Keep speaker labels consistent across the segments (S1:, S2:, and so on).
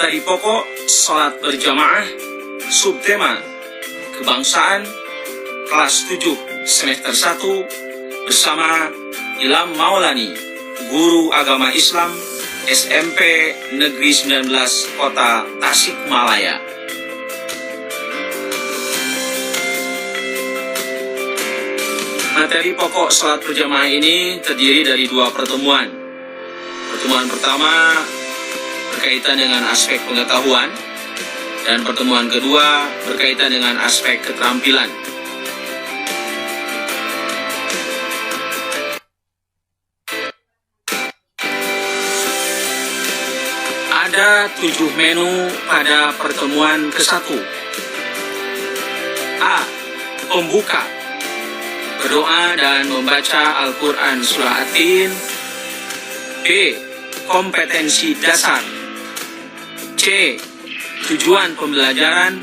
S1: Materi pokok salat berjamaah, subtema kebangsaan, kelas 7 semester 1 bersama Ilham Maulani, guru agama Islam SMP Negeri 19 Kota Tasikmalaya. Materi pokok salat berjamaah ini terdiri dari 2 pertemuan. Pertemuan pertama berkaitan dengan aspek pengetahuan, dan pertemuan kedua berkaitan dengan aspek keterampilan. Ada 7 menu pada pertemuan ke-1. A. Pembuka, berdoa dan membaca Al-Quran Surah At-Tin. B. Kompetensi dasar. C. Tujuan pembelajaran.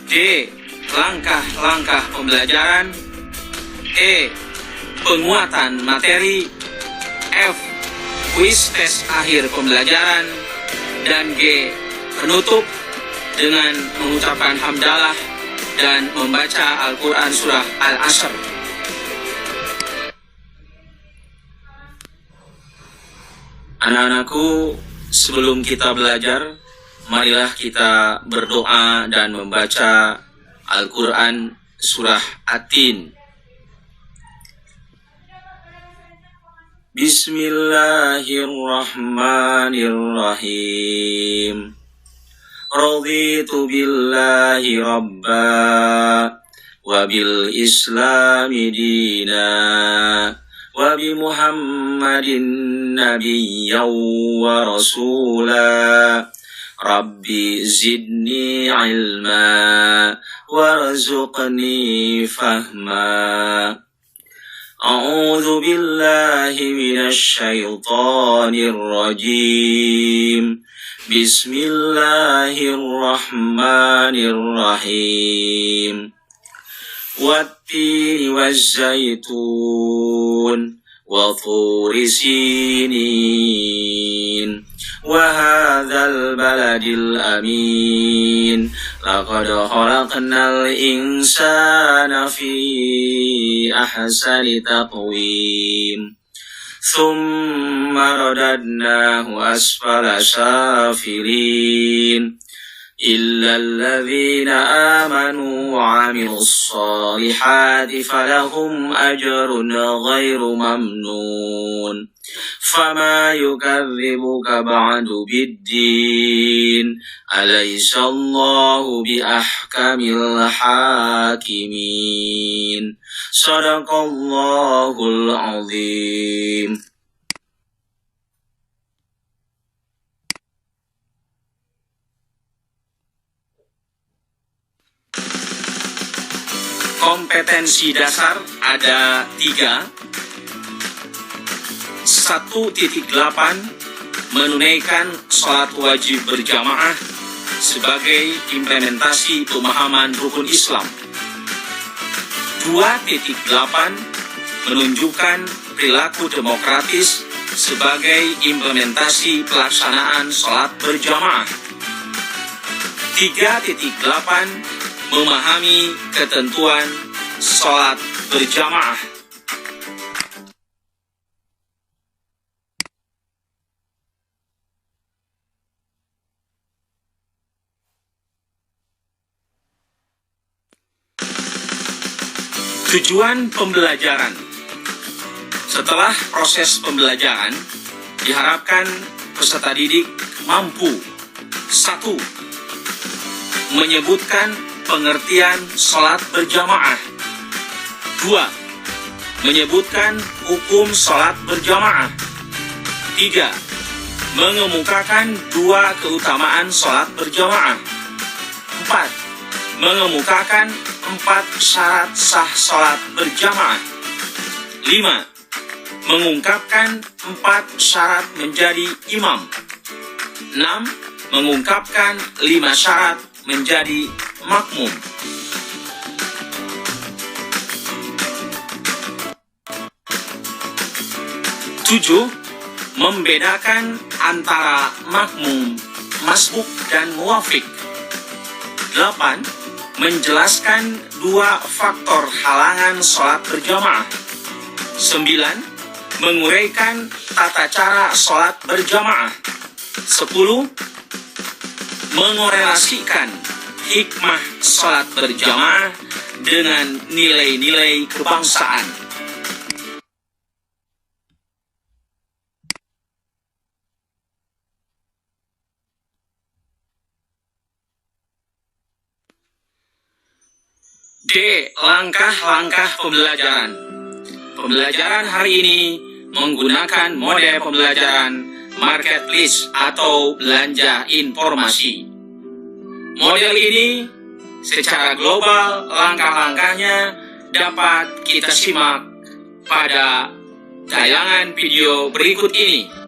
S1: D. Langkah-langkah pembelajaran. E. Penguatan materi. F. Kuis tes akhir pembelajaran. Dan G. Penutup dengan mengucapkan hamdalah dan membaca Al-Quran Surah Al-Asr. Anak-anakku, sebelum kita belajar, marilah kita berdoa dan membaca Al-Quran Surah At-Tin. Bismillahirrahmanirrahim. Raditu billahi rabba wa bil islami dina wa bi Muhammadin nabiyyan wa rasula. Rabbi zidni ilma warzuqni fahma. A'udzu billahi minasy syaithanir rajim. Bismillahirrahmanirrahim. Wat-tini waz-zaitun wa thuri sinin wa hadzal baladil amin. Laqad khalaqnal insana fi ahsani taqwim. Thumma radadnahu asfala safilin. Illa alladhina amanu wa amilus salihati falahum ajrun ghairu mamnun. Fama yukadzibuka ba'du biddin. Alaysa Allahu bi ahkamil hakimin. Sadaqallahul azim. Kompetensi dasar ada 3. 1.8 menunaikan sholat wajib berjamaah sebagai implementasi pemahaman rukun Islam. 2.8 menunjukkan perilaku demokratis sebagai implementasi pelaksanaan sholat berjamaah. 3.8 memahami ketentuan sholat berjamaah. Tujuan pembelajaran. Setelah proses pembelajaran, diharapkan peserta didik mampu 1. Menyebutkan pengertian sholat berjamaah. 2. Menyebutkan hukum sholat berjamaah. 3. Mengemukakan 2 keutamaan sholat berjamaah. 4. Mengemukakan 4 syarat sah sholat berjamaah. 5. Mengungkapkan 4 syarat menjadi imam. 6. Mengungkapkan 5 syarat menjadi makmum. 7. Membedakan antara makmum, masbuk dan muwafiq. 8. Menjelaskan 2 faktor halangan sholat berjamaah. 9. Menguraikan tata cara sholat berjamaah. 10. Mengorelasikan hikmah sholat berjamaah dengan nilai-nilai kebangsaan. D. Langkah-langkah pembelajaran. Pembelajaran hari ini menggunakan mode pembelajaran marketplace atau belanja informasi. Model ini secara global langkah-langkahnya dapat kita simak pada tayangan video berikut ini.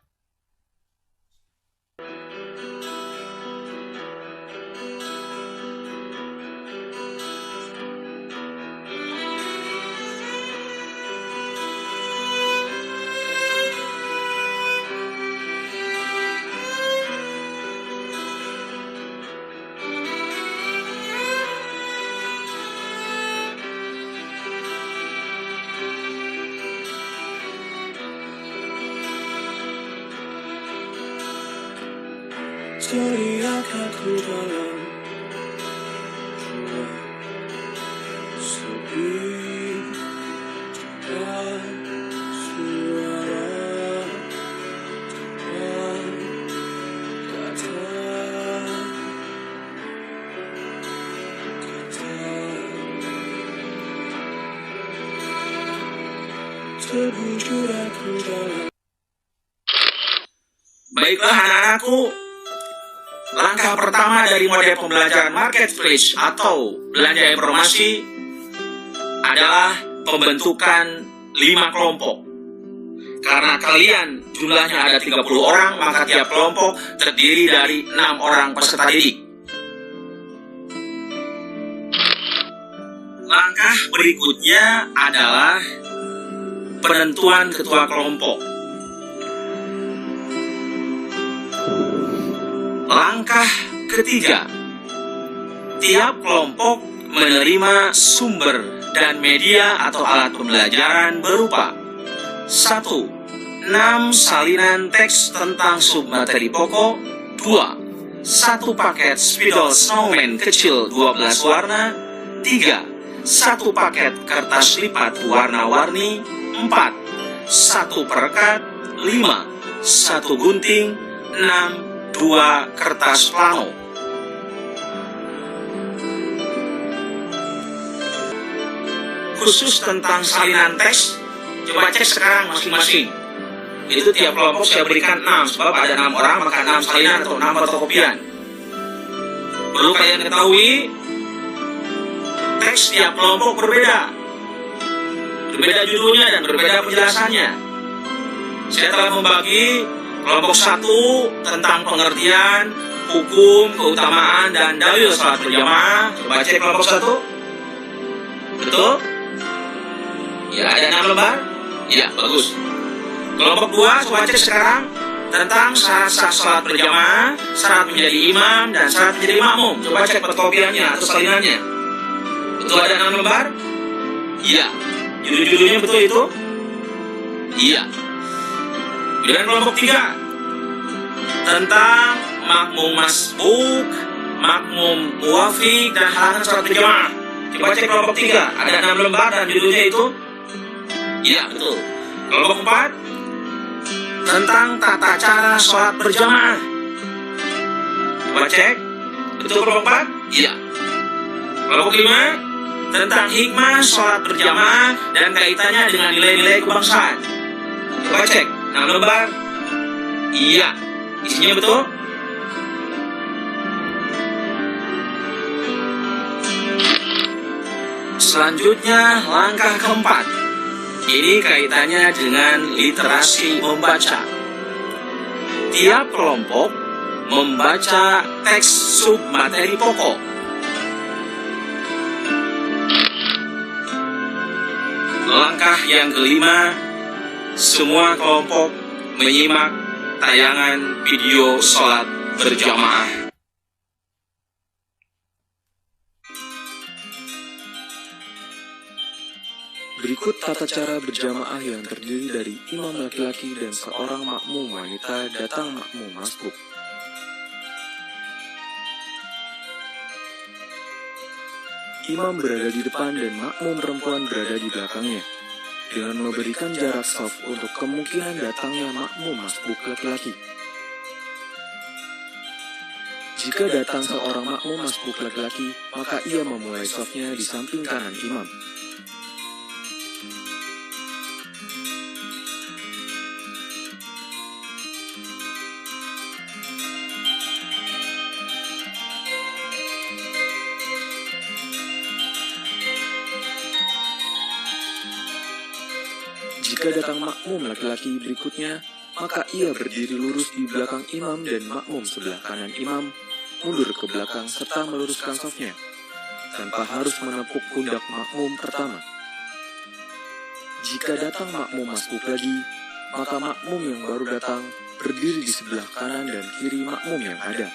S1: Teriak aku dalam jiwa, sepi dan suara dan kata terbujur aku dalam. Baiklah anak-anakku, langkah pertama dari model pembelajaran marketplace atau belanja informasi adalah pembentukan 5 kelompok. Karena kalian jumlahnya ada 30 orang, maka tiap kelompok terdiri dari 6 orang peserta didik. Langkah berikutnya adalah penentuan ketua kelompok. Langkah ketiga, tiap kelompok menerima sumber dan media atau alat pembelajaran berupa 1. 6 salinan teks tentang submateri pokok. 2. 1 paket spidol snowman kecil 12 warna. 3. 1 paket kertas lipat warna-warni. 4. 1 perekat. 5. 1 gunting. 6. 2 kertas plano. Khusus tentang salinan teks, coba cek sekarang masing-masing. Itu tiap kelompok saya berikan 6, sebab ada 6 orang, maka 6 salinan atau 6 fotokopian. Perlu kalian ketahui, teks tiap kelompok berbeda. Berbeda judulnya dan berbeda penjelasannya. Saya telah membagi kelompok 1 tentang pengertian, hukum, keutamaan, dan dalil salat berjamaah. Coba cek kelompok 1. Betul? Ya, ada 6 lembar? Ya, bagus. Kelompok 2, coba cek sekarang tentang syarat sah salat berjamaah, syarat menjadi imam, dan syarat menjadi makmum. Coba cek fotokopiannya atau salinannya. Betul ada 6 lembar? Iya. Judul-judulnya betul itu? Iya. Dan kelompok 3 tentang makmum masbuk, makmum muwafiq, dan halangan sholat berjamaah. Coba cek kelompok 3, ada 6 lembar dan judulnya itu? Iya, betul. Kelompok 4 tentang tata cara sholat berjamaah. Coba cek, betul kelompok 4? Iya. Kelompok 5 tentang hikmah sholat berjamaah dan kaitannya dengan nilai-nilai kebangsaan. Coba cek, 6 lembar? Iya. Isinya betul? Selanjutnya, langkah keempat. Ini kaitannya dengan literasi membaca. Tiap kelompok membaca teks submateri pokok. Langkah yang kelima, semua kelompok menyimak tayangan video sholat berjamaah.
S2: Berikut tata cara berjamaah yang terdiri dari imam laki-laki dan seorang makmum wanita datang makmum masbuk. Imam berada di depan dan makmum perempuan berada di belakangnya, dengan memberikan jarak shaf untuk kemungkinan datangnya makmum masbuk laki-laki. Jika datang seorang makmum masbuk laki-laki, maka ia memulai shafnya di samping kanan imam. Jika datang makmum laki-laki berikutnya, maka ia berdiri lurus di belakang imam dan makmum sebelah kanan imam, mundur ke belakang serta meluruskan shafnya, tanpa harus menepuk pundak makmum pertama. Jika datang makmum masbuk lagi, maka makmum yang baru datang berdiri di sebelah kanan dan kiri makmum yang ada,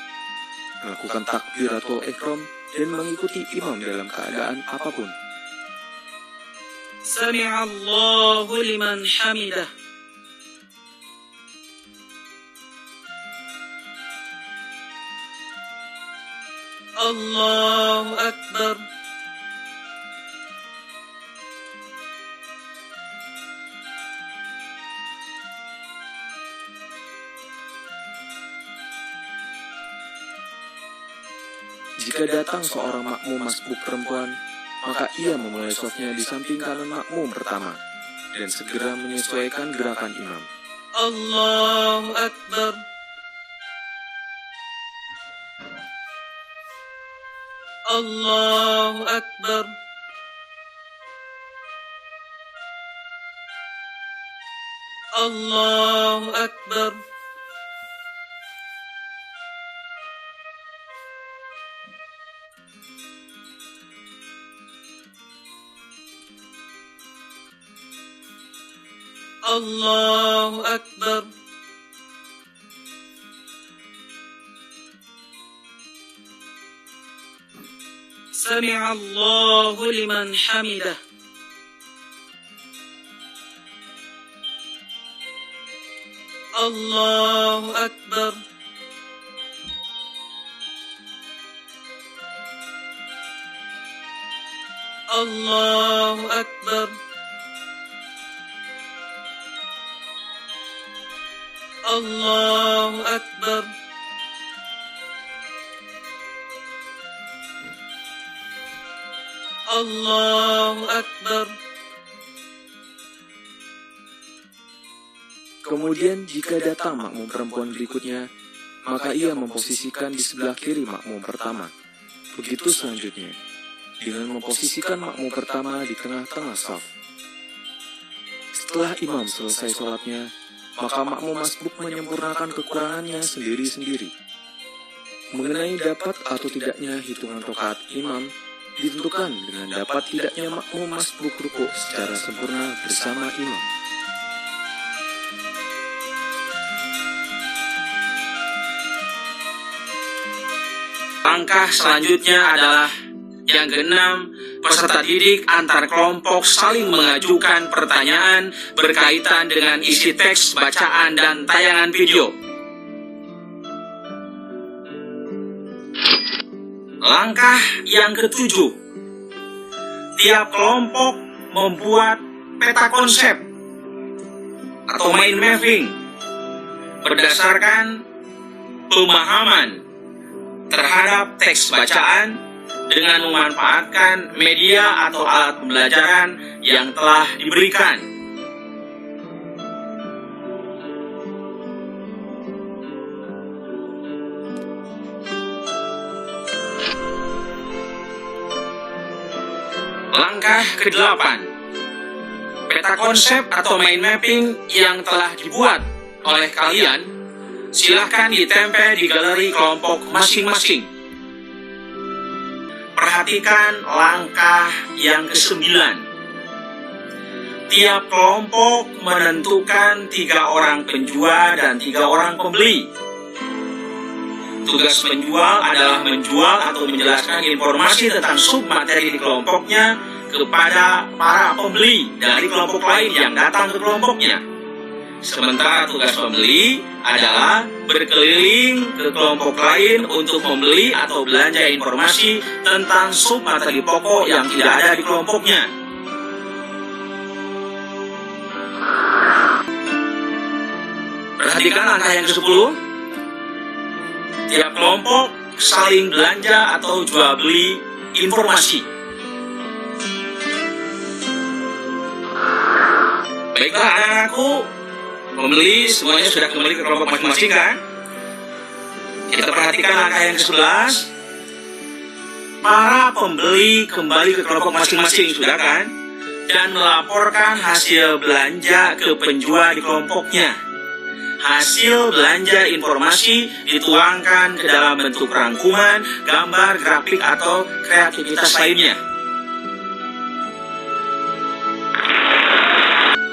S2: melakukan takbiratul ihram dan mengikuti imam dalam keadaan apapun.
S3: Sami'allahu liman hamidah. Allahu Akbar.
S2: Jika datang seorang makmum masbuk perempuan, maka ia memulai shafnya di samping kanan makmum pertama dan segera menyesuaikan gerakan imam.
S3: Allahu Akbar. Allahu Akbar. Allahu Akbar. Allahu Akbar. Sami'allahu liman hamidah. Allahu Akbar. Allahu Akbar. Allahu Akbar. Allahu Akbar.
S2: Kemudian jika datang makmum perempuan berikutnya, maka ia memposisikan di sebelah kiri makmum pertama. Begitu selanjutnya, dengan memposisikan makmum pertama di tengah-tengah shaf. Setelah imam selesai sholatnya, maka makmum masbuk menyempurnakan kekurangannya sendiri-sendiri. Mengenai dapat atau tidaknya hitungan rakaat imam, ditentukan dengan dapat tidaknya makmum masbuk rukuk secara sempurna bersama imam.
S1: Langkah selanjutnya adalah yang keenam, peserta didik antar kelompok saling mengajukan pertanyaan berkaitan dengan isi teks bacaan dan tayangan video. Langkah yang ketujuh, tiap kelompok membuat peta konsep atau mind mapping berdasarkan pemahaman terhadap teks bacaan dengan memanfaatkan media atau alat pembelajaran yang telah diberikan. Langkah ke-8, peta konsep atau mind mapping yang telah dibuat oleh kalian silahkan ditempel di galeri kelompok masing-masing. Perhatikan langkah yang ke-9. Tiap kelompok menentukan 3 orang penjual dan 3 orang pembeli. Tugas penjual adalah menjual atau menjelaskan informasi tentang submateri di kelompoknya kepada para pembeli dari kelompok lain yang datang ke kelompoknya. Sementara tugas pembeli adalah berkeliling ke kelompok lain untuk membeli atau belanja informasi tentang submateri pokok yang tidak ada di kelompoknya. Perhatikan langkah yang ke-10. Tiap kelompok saling belanja atau jual beli informasi. Baiklah anak-anakku, pembeli semuanya sudah kembali ke kelompok masing-masing kan? Kita perhatikan langkah yang ke-11. Para pembeli kembali ke kelompok masing-masing, sudah kan? Dan melaporkan hasil belanja ke penjual di kelompoknya. Hasil belanja informasi dituangkan ke dalam bentuk rangkuman, gambar, grafik, atau kreativitas lainnya.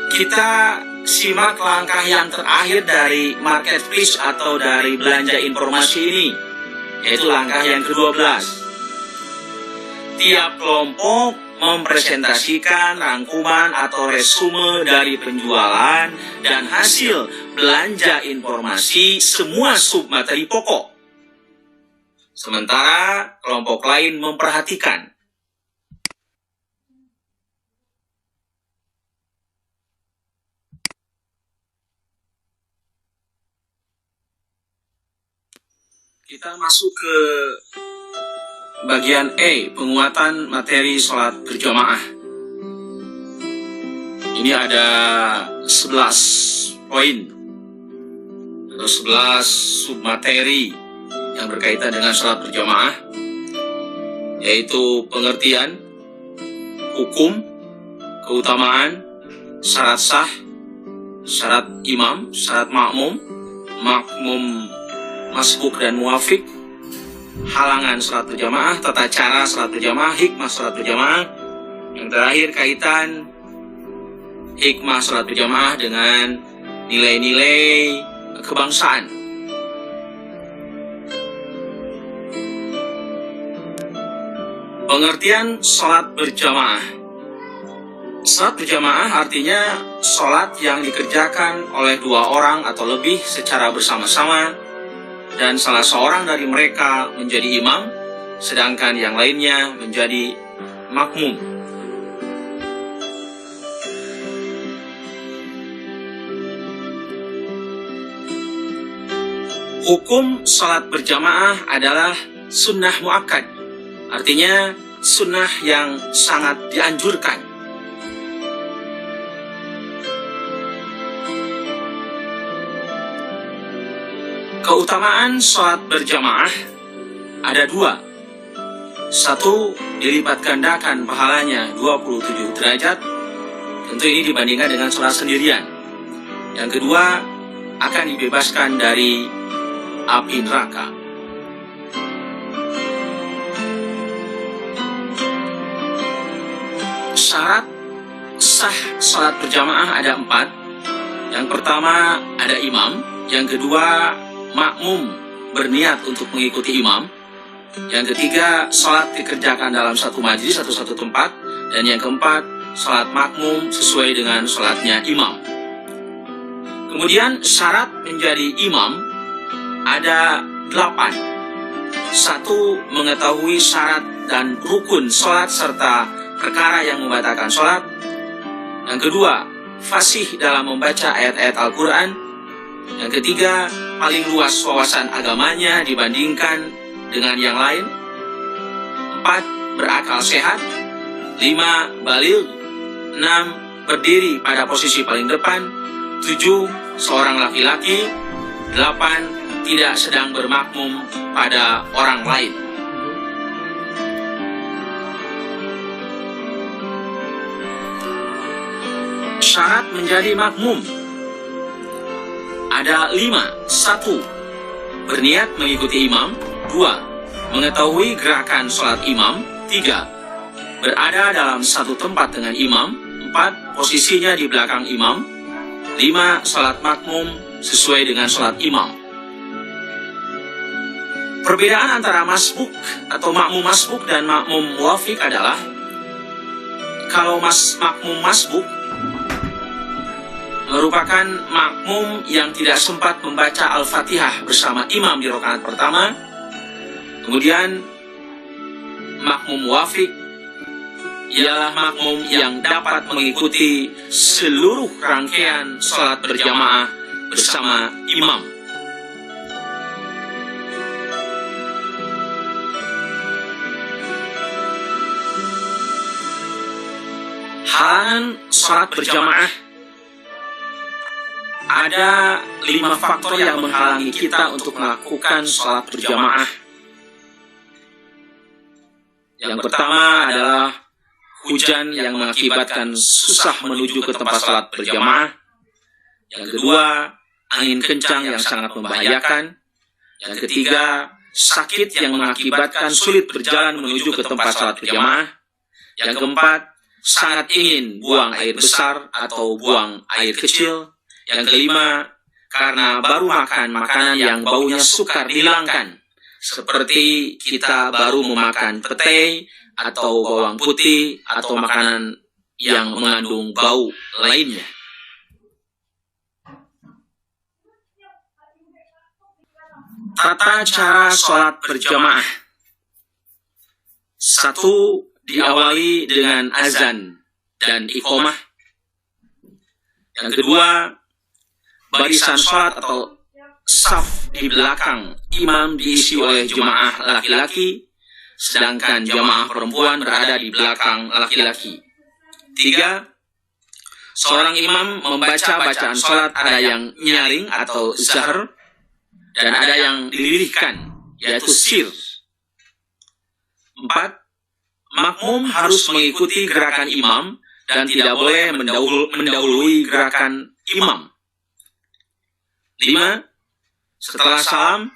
S1: Kita simak langkah yang terakhir dari marketplace atau dari belanja informasi ini, yaitu langkah yang ke-12. Tiap kelompok mempresentasikan rangkuman atau resume dari penjualan dan hasil belanja informasi semua submateri pokok. Sementara kelompok lain memperhatikan. Kita masuk ke bagian E, penguatan materi sholat berjamaah. Ini ada 11 poin atau 11 submateri yang berkaitan dengan sholat berjamaah, yaitu pengertian, hukum, keutamaan, syarat sah, syarat imam, syarat makmum, makmum masbuk dan muafik, halangan salat berjamaah, tata cara salat berjamaah, hikmah salat berjamaah. Yang terakhir kaitan hikmah salat berjamaah dengan nilai-nilai kebangsaan. Pengertian salat berjamaah. Salat berjamaah artinya salat yang dikerjakan oleh 2 orang atau lebih secara bersama-sama, dan salah seorang dari mereka menjadi imam, sedangkan yang lainnya menjadi makmum. Hukum salat berjamaah adalah sunnah muakkad, artinya sunnah yang sangat dianjurkan. Keutamaan sholat berjamaah ada 2. 1, dilipat gandakan pahalanya 27 derajat. Tentu ini dibandingkan dengan sholat sendirian. Yang kedua, akan dibebaskan dari api neraka. Syarat sah sholat berjamaah ada 4. Yang pertama ada imam. Yang kedua, makmum berniat untuk mengikuti imam. Yang ketiga, salat dikerjakan dalam satu majlis atau satu tempat. Dan yang keempat, salat makmum sesuai dengan salatnya imam. Kemudian syarat menjadi imam ada 8. 1, mengetahui syarat dan rukun salat serta perkara yang membatalkan salat. Yang kedua, fasih dalam membaca ayat-ayat Al-Quran. Yang ketiga, paling luas wawasan agamanya dibandingkan dengan yang lain. 4, berakal sehat. 5, baligh. 6, berdiri pada posisi paling depan. 7, seorang laki-laki. 8, tidak sedang bermakmum pada orang lain. Syarat menjadi makmum ada 5. 1, berniat mengikuti imam. 2, mengetahui gerakan sholat imam. 3, berada dalam satu tempat dengan imam. 4, posisinya di belakang imam. 5, sholat makmum sesuai dengan sholat imam. Perbedaan antara masbuk atau makmum masbuk dan makmum muwafiq adalah kalau makmum masbuk merupakan makmum yang tidak sempat membaca Al-Fatihah bersama imam di rakaat pertama. Kemudian makmum muwafiq ialah makmum yang dapat mengikuti seluruh rangkaian salat berjamaah bersama imam. Halangan salat berjamaah. Ada 5 faktor yang menghalangi kita untuk melakukan salat berjamaah. Yang pertama adalah hujan yang mengakibatkan susah menuju ke tempat salat berjamaah. Yang kedua, angin kencang yang sangat membahayakan. Yang ketiga, sakit yang mengakibatkan sulit berjalan menuju ke tempat salat berjamaah. Yang keempat, sangat ingin buang air besar atau buang air kecil. Yang kelima, karena baru makan makanan yang baunya sukar dihilangkan, seperti kita baru memakan pete atau bawang putih atau makanan yang mengandung bau lainnya. Tata cara sholat berjamaah. 1. Diawali dengan azan dan iqamah. Yang kedua, barisan sholat atau saf di belakang imam diisi oleh jemaah laki-laki, sedangkan jemaah perempuan berada di belakang laki-laki. 3. Seorang imam membaca bacaan sholat, ada yang nyaring atau zahr, dan ada yang dilirihkan, yaitu sir. 4. Makmum harus mengikuti gerakan imam dan tidak boleh mendahului gerakan imam. 5. Setelah salam,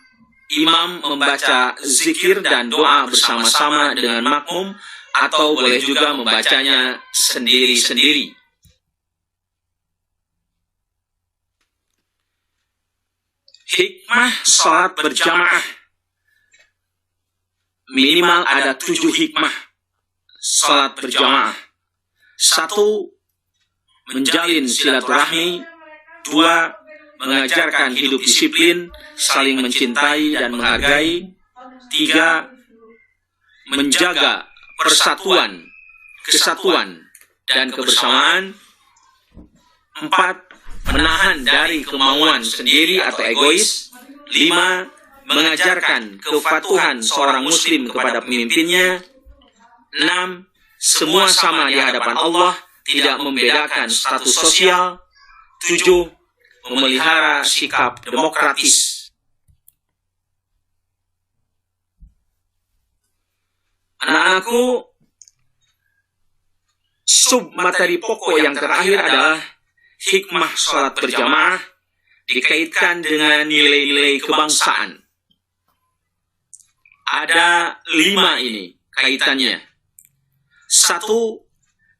S1: imam membaca zikir dan doa bersama-sama dengan makmum atau boleh juga membacanya sendiri-sendiri. Hikmah salat berjamaah. Minimal ada 7 hikmah salat berjamaah. 1. Menjalin silaturahmi. 2. Mengajarkan hidup disiplin, saling mencintai dan menghargai. 3. Menjaga persatuan, kesatuan, dan kebersamaan. 4. Menahan dari kemauan sendiri atau egois. 5. Mengajarkan kepatuhan seorang muslim kepada pemimpinnya. 6. Semua sama di hadapan Allah, tidak membedakan status sosial. 7. Memelihara sikap demokratis. Anak-anakku, sub materi pokok yang terakhir adalah hikmah salat berjamaah dikaitkan dengan nilai-nilai kebangsaan. Ada 5 ini kaitannya. 1.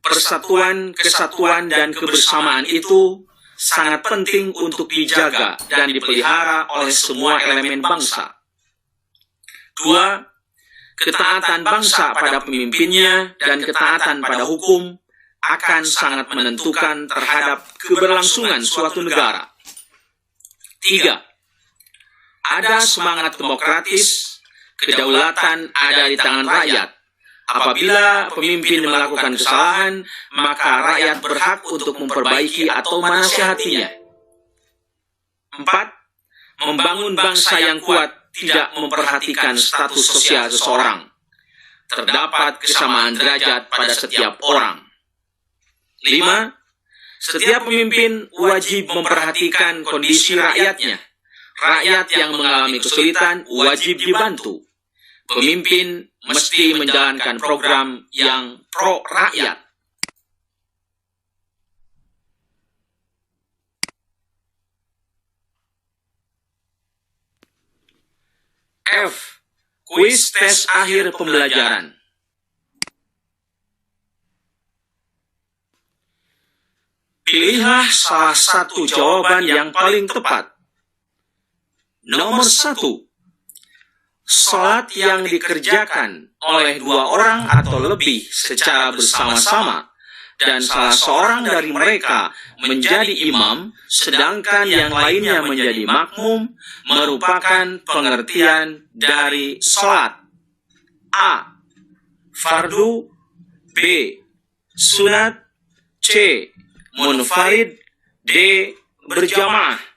S1: Persatuan, kesatuan, dan kebersamaan itu sangat penting untuk dijaga dan dipelihara oleh semua elemen bangsa. 2. Ketaatan bangsa pada pemimpinnya dan ketaatan pada hukum akan sangat menentukan terhadap keberlangsungan suatu negara. 3. Ada semangat demokratis, kedaulatan ada di tangan rakyat. Apabila pemimpin melakukan kesalahan, maka rakyat berhak untuk memperbaiki atau menasihatinya. 4. Membangun bangsa yang kuat tidak memperhatikan status sosial seseorang. Terdapat kesamaan derajat pada setiap orang. 5. Setiap pemimpin wajib memperhatikan kondisi rakyatnya. Rakyat yang mengalami kesulitan wajib dibantu. Pemimpin mesti menjalankan program yang pro rakyat. F. Kuis tes akhir pembelajaran. Pilihlah salah satu jawaban yang paling tepat. Nomor 1.
S2: Salat yang dikerjakan oleh dua orang atau lebih secara bersama-sama dan salah seorang dari mereka menjadi imam, sedangkan yang lainnya menjadi makmum, merupakan pengertian dari salat. A. Fardu. B. Sunat. C. Munfarid. D. Berjamaah.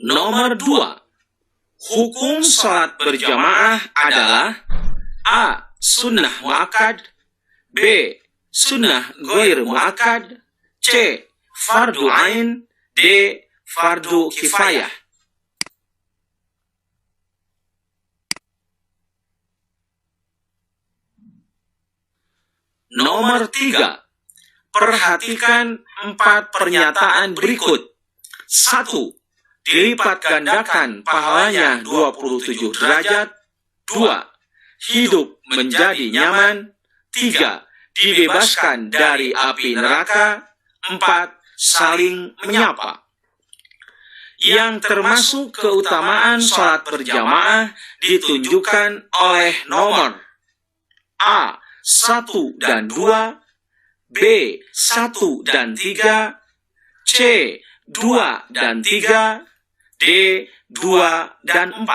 S2: Nomor 2. Hukum salat berjamaah adalah A. Sunnah muakkad. B. Sunnah ghair muakkad. C. Fardu ain. D. Fardu kifayah. Nomor 3. Perhatikan 4 pernyataan berikut. 1. Dilipat gandakan pahalanya 27 derajat. 2. Hidup menjadi nyaman. 3. Dibebaskan dari api neraka. 4. Saling menyapa. Yang termasuk keutamaan salat berjamaah ditunjukkan oleh nomor A. 1 dan 2. B. 1 dan 3. C. 2 dan 3. D. 2 dan 4.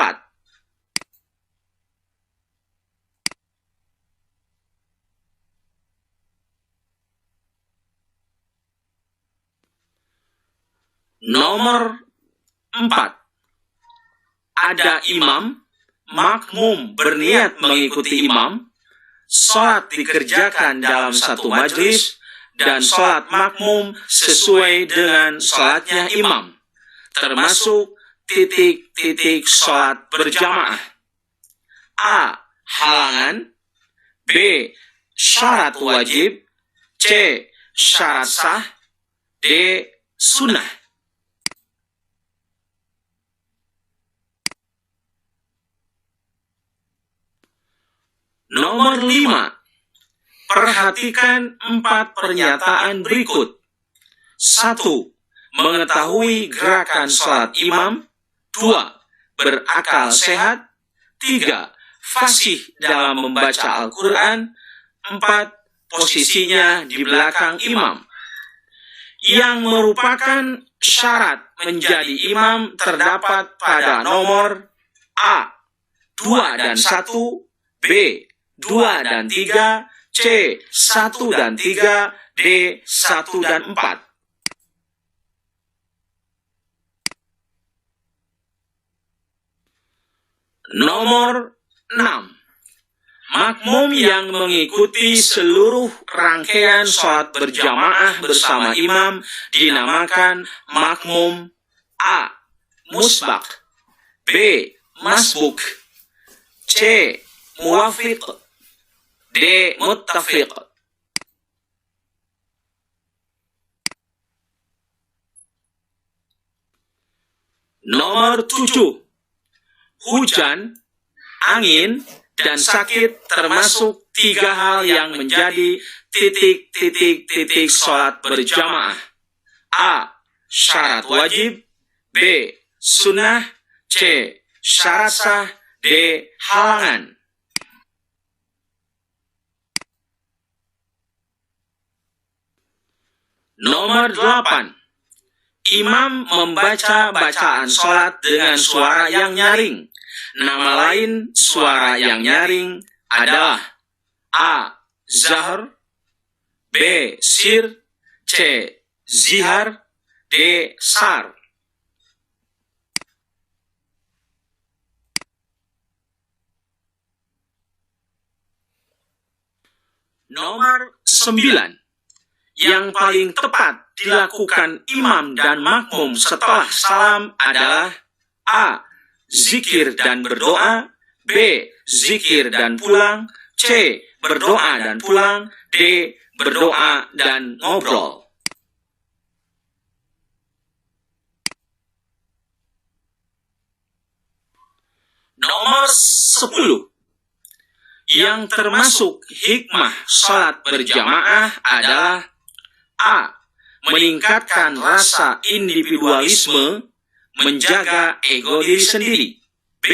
S2: Nomor 4. Ada imam, makmum berniat mengikuti imam, salat dikerjakan dalam satu majlis, dan salat makmum sesuai dengan salatnya imam, termasuk titik-titik salat berjamaah. A. Halangan. B. Syarat wajib. C. Syarat sah. D. Sunnah. Nomor 5. Perhatikan 4 pernyataan berikut. 1. Mengetahui gerakan salat imam. 2. Berakal sehat. 3. Fasih dalam membaca Al-Quran. 4. Posisinya di belakang imam. Yang merupakan syarat menjadi imam terdapat pada nomor A. 2 dan 1. B. 2 dan 3. C. 1 dan 3. D. 1 dan 4. Nomor 6. Makmum yang mengikuti seluruh rangkaian salat berjamaah bersama imam dinamakan makmum. A. Musbaq. B. Masbuk. C. Muwafiq. D. Muttafiq. Nomor 7. Hujan, angin, dan sakit termasuk 3 hal yang menjadi titik-titik salat berjamaah. A. Syarat wajib. B. Sunnah. C. Syarat sah. D. Halangan. Nomor 8. Imam membaca bacaan salat dengan suara yang nyaring. Nama lain suara yang nyaring adalah A. Zahr. B. Sir. C. Zihar. D. Sar. Nomor 9. Yang paling tepat dilakukan imam dan makmum setelah salam adalah A. Zikir dan berdoa. B. Zikir dan pulang. C. Berdoa dan pulang. D. Berdoa dan ngobrol. Nomor 10. Yang termasuk hikmah salat berjamaah adalah A.
S1: meningkatkan rasa individualisme, menjaga ego diri sendiri. B.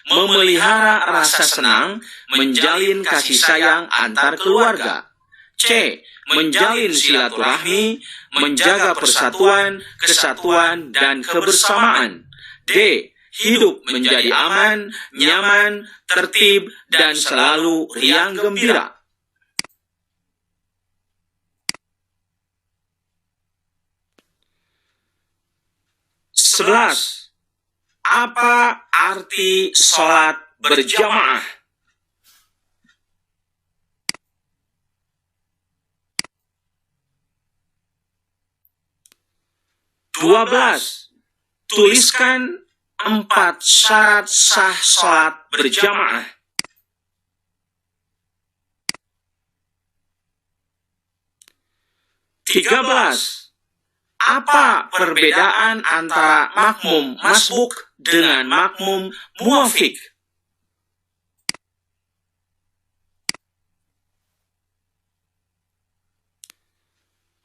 S1: Memelihara rasa senang, menjalin kasih sayang antar keluarga. C. Menjalin silaturahmi, menjaga persatuan, kesatuan, dan kebersamaan. D. Hidup menjadi aman, nyaman, tertib, dan selalu riang gembira. Sebelas. Apa arti sholat berjamaah? Dua belas. Tuliskan 4 syarat sah sholat berjamaah. Tiga belas. Apa perbedaan antara makmum masbuk dengan makmum muafik?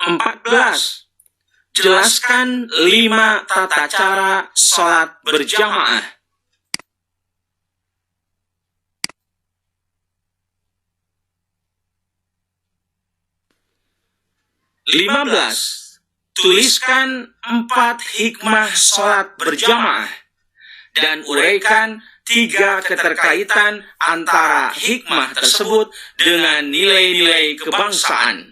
S1: 14. Jelaskan 5 tata cara sholat berjamaah. 15. Tuliskan 4 hikmah sholat berjamaah dan uraikan 3 keterkaitan antara hikmah tersebut dengan nilai-nilai kebangsaan.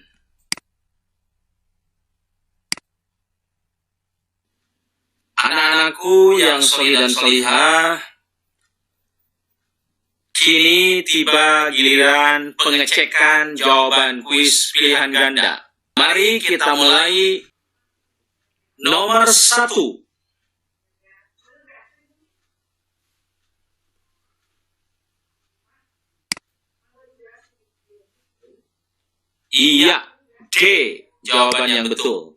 S1: Anak-anakku yang solih dan solihah, kini tiba giliran pengecekan jawaban kuis pilihan ganda. Mari kita mulai. Nomor 1. Iya, D. Jawaban yang betul.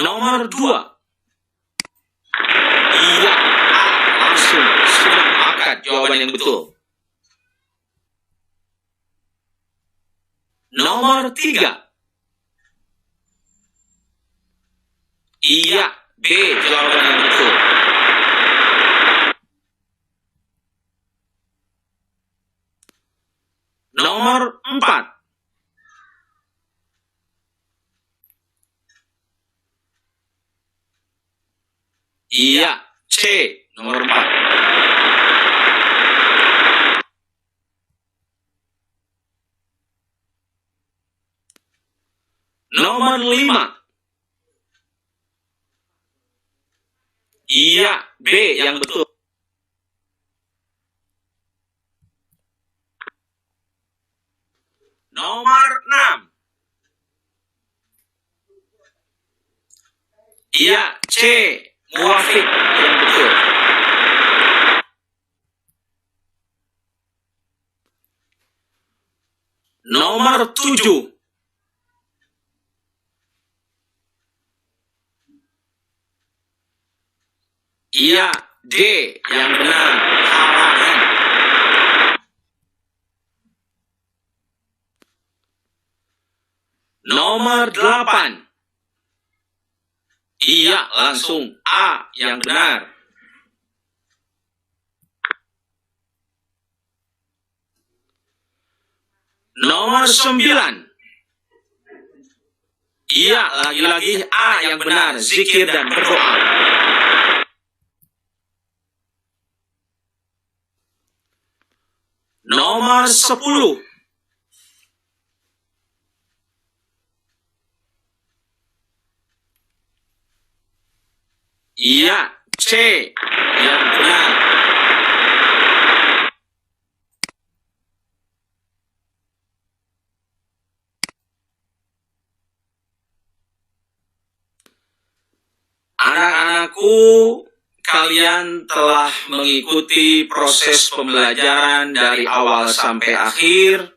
S1: Nomor 2. Iya, langsung sudah akad jawaban yang betul. Nomor 3. Iya, B. Jawaban yang betul. Nomor 4. Iya, C. Nomor 4. Nomor 5. Iya, B. Yang betul. Nomor 6. Iya, C. Muafik yang betul. Nomor 7. Iya, D. Yang benar. Halangan. Nomor 8. Iya, langsung A. Yang benar. Nomor 9. Iya, lagi-lagi A yang benar. Zikir dan berdoa. Nomor 10. Iya, C. Yang benar. Anak-anakku, kalian telah mengikuti proses pembelajaran dari awal sampai akhir.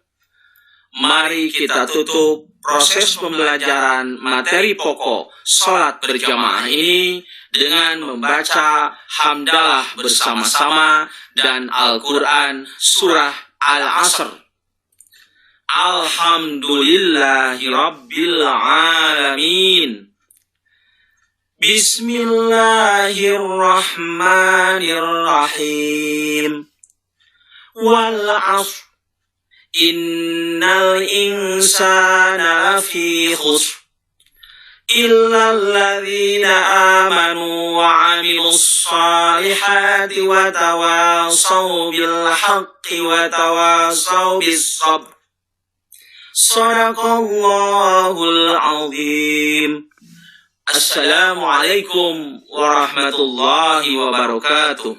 S1: mari kita tutup proses pembelajaran materi pokok sholat berjamaah ini dengan membaca hamdalah bersama-sama dan Al-Quran surah Al-Asr. Alhamdulillahi Rabbil Alamin. Bismillahirrahmanirrahim. Wal 'ashr. Innal insana lafi khusr. Illa alladhina amanu wa 'amilus salihati wa tawasaw bil haqqi wa tawasaw bis sabr. Shadaqallahul azim. Assalamualaikum warahmatullahi wabarakatuh.